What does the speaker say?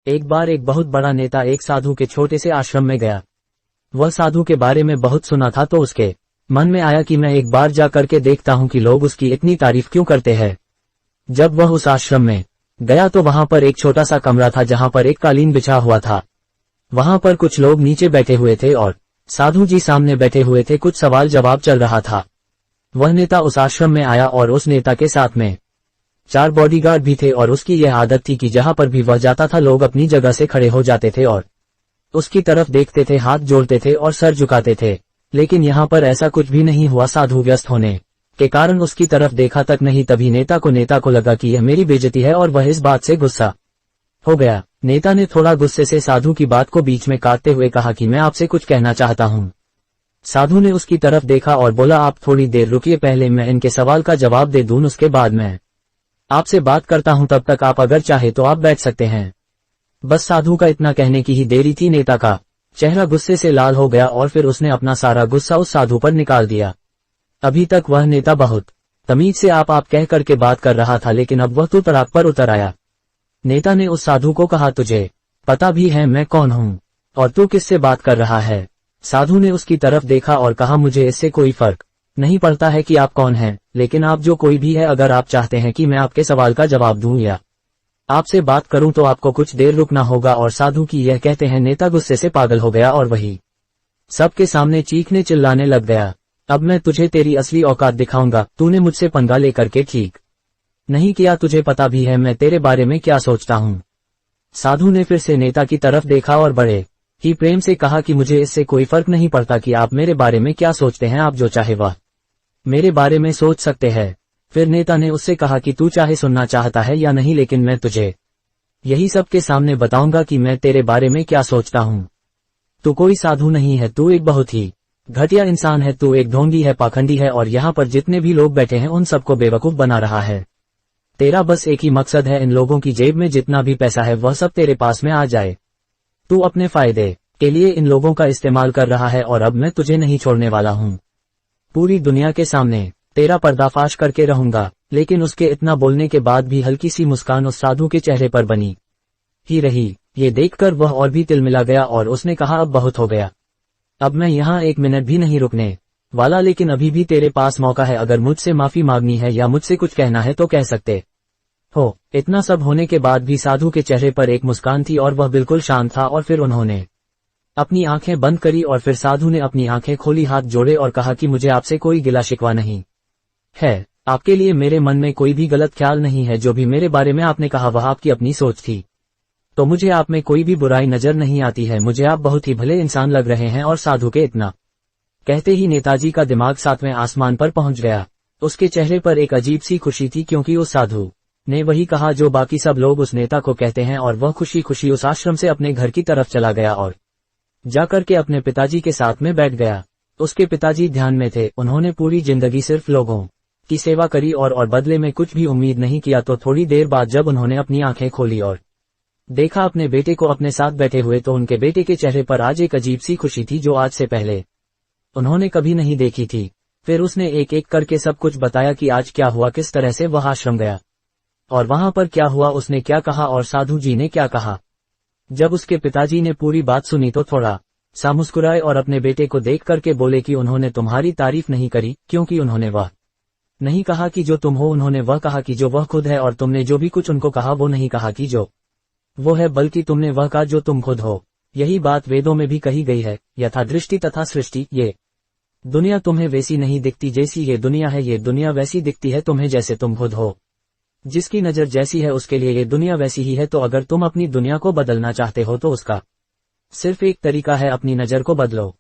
एक बार एक बहुत बड़ा नेता एक साधु के छोटे से आश्रम में गया। वह साधु के बारे में बहुत सुना था तो उसके मन में आया कि मैं एक बार जा करके देखता हूं कि लोग उसकी इतनी तारीफ क्यों करते हैं। जब वह उस आश्रम में गया तो वहां पर एक छोटा सा कमरा था जहां पर एक कालीन बिछा हुआ था। वहां पर कुछ लोग नीचे बैठे हुए थे और साधु जी सामने बैठे हुए थे। कुछ सवाल जवाब चल रहा था। वह नेता उस आश्रम में आया और उस नेता के साथ में 4 बॉडीगार्ड भी थे और उसकी यह आदत थी कि जहां पर भी वह जाता था लोग अपनी जगह से खड़े हो जाते थे और उसकी तरफ देखते थे, हाथ जोड़ते थे और सर झुकाते थे। लेकिन यहाँ पर ऐसा कुछ भी नहीं हुआ। साधु व्यस्त होने के कारण उसकी तरफ देखा तक नहीं। तभी नेता को लगा कि यह मेरी बेइज्जती है और वह इस बात से गुस्सा हो गया। नेता ने थोड़ा गुस्से से साधु की बात को बीच में काटते हुए कहा कि मैं आपसे कुछ कहना चाहता हूँ। साधु ने उसकी तरफ देखा और बोला, आप थोड़ी देर रुकिए, पहले मैं इनके सवाल का जवाब दे दूं, उसके बाद मैं आपसे बात करता हूं। तब तक आप अगर चाहे तो आप बैठ सकते हैं। बस साधु का इतना कहने की ही देरी थी। नेता का चेहरा गुस्से से लाल हो गया और फिर उसने अपना सारा गुस्सा उस साधु पर निकाल दिया। अभी तक वह नेता बहुत तमीज से आप कह करके बात कर रहा था, लेकिन अब वह तो तड़ाक पर उतर आया। नेता ने उस साधु को कहा, तुझे पता भी है मैं कौन हूं और तू किससे बात कर रहा है? साधु ने उसकी तरफ देखा और कहा, मुझे इससे कोई फर्क नहीं पड़ता है कि आप कौन हैं, लेकिन आप जो कोई भी है, अगर आप चाहते हैं कि मैं आपके सवाल का जवाब दूं या आपसे बात करूं तो आपको कुछ देर रुकना होगा। और साधु की यह कहते हैं नेता गुस्से से पागल हो गया और वही सबके सामने चीखने चिल्लाने लग गया। अब मैं तुझे तेरी असली औकात दिखाऊंगा। तूने मुझसे पंगा लेकर के ठीक नहीं किया, तुझे पता भी है मैं तेरे बारे में क्या सोचता हूँ। साधु ने फिर से नेता की तरफ देखा और बड़े ही प्रेम से कहा कि मुझे इससे कोई फर्क नहीं पड़ता कि आप मेरे बारे में क्या सोचते हैं, आप जो चाहे वह मेरे बारे में सोच सकते हैं। फिर नेता ने उससे कहा कि तू चाहे सुनना चाहता है या नहीं, लेकिन मैं तुझे यही सबके सामने बताऊंगा कि मैं तेरे बारे में क्या सोचता हूँ। तू कोई साधु नहीं है, तू एक बहुत ही घटिया इंसान है, तू एक ढोंगी है, पाखंडी है और यहाँ पर जितने भी लोग बैठे हैं उन सबको बेवकूफ बना रहा है। तेरा बस एक ही मकसद है, इन लोगों की जेब में जितना भी पैसा है वह सब तेरे पास में आ जाए। तू अपने फायदे के लिए इन लोगों का इस्तेमाल कर रहा है और अब मैं तुझे नहीं छोड़ने वाला हूँ। पूरी दुनिया के सामने तेरा पर्दाफाश करके रहूंगा। लेकिन उसके इतना बोलने के बाद भी हल्की सी मुस्कान उस साधु के चेहरे पर बनी ही रही। ये देखकर वह और भी तिलमिला गया और उसने कहा, अब बहुत हो गया, अब मैं यहाँ 1 मिनट भी नहीं रुकने वाला, लेकिन अभी भी तेरे पास मौका है। अगर मुझसे माफी मांगनी है या मुझसे कुछ कहना है तो कह सकते हो। इतना सब होने के बाद भी साधु के चेहरे पर एक मुस्कान थी और वह बिल्कुल शांत था। और फिर उन्होंने अपनी आंखें बंद करी और फिर साधु ने अपनी आंखें खोली, हाथ जोड़े और कहा कि मुझे आपसे कोई गिला शिकवा नहीं है। आपके लिए मेरे मन में कोई भी गलत ख्याल नहीं है। जो भी मेरे बारे में आपने कहा वह आपकी अपनी सोच थी, तो मुझे आप में कोई भी बुराई नजर नहीं आती है। मुझे आप बहुत ही भले इंसान लग रहे हैं। और साधु के इतना कहते ही नेताजी का दिमाग 7वें आसमान पर पहुंच गया। उसके चेहरे पर एक अजीब सी खुशी थी, क्योंकि उस साधु ने वही कहा जो बाकी सब लोग उस नेता को कहते हैं। और वह खुशी खुशी उस आश्रम से अपने घर की तरफ चला गया और जाकर के अपने पिताजी के साथ में बैठ गया। उसके पिताजी ध्यान में थे। उन्होंने पूरी जिंदगी सिर्फ लोगों की सेवा करी और बदले में कुछ भी उम्मीद नहीं किया। तो थोड़ी देर बाद जब उन्होंने अपनी आंखें खोली और देखा अपने बेटे को अपने साथ बैठे हुए, तो उनके बेटे के चेहरे पर आज एक अजीब सी खुशी थी जो आज से पहले उन्होंने कभी नहीं देखी थी। फिर उसने एक एक करके सब कुछ बताया कि आज क्या हुआ, किस तरह से वह आश्रम गया और वहां पर क्या हुआ, उसने क्या कहा और साधु जी ने क्या कहा। जब उसके पिताजी ने पूरी बात सुनी तो थोड़ा सा मुस्कुराए और अपने बेटे को देख करके बोले कि उन्होंने तुम्हारी तारीफ नहीं करी, क्योंकि उन्होंने वह नहीं कहा कि जो तुम हो, उन्होंने वह कहा कि जो वह खुद है। और तुमने जो भी कुछ उनको कहा वो नहीं कहा कि जो वो है, बल्कि तुमने वह कहा जो तुम खुद हो। यही बात वेदों में भी कही गई है, यथा दृष्टि तथा सृष्टि। ये दुनिया तुम्हें वैसी नहीं दिखती जैसी ये दुनिया है, ये दुनिया वैसी दिखती है तुम्हें जैसे तुम खुद हो। जिसकी नजर जैसी है उसके लिए ये दुनिया वैसी ही है। तो अगर तुम अपनी दुनिया को बदलना चाहते हो तो उसका सिर्फ एक तरीका है, अपनी नजर को बदलो।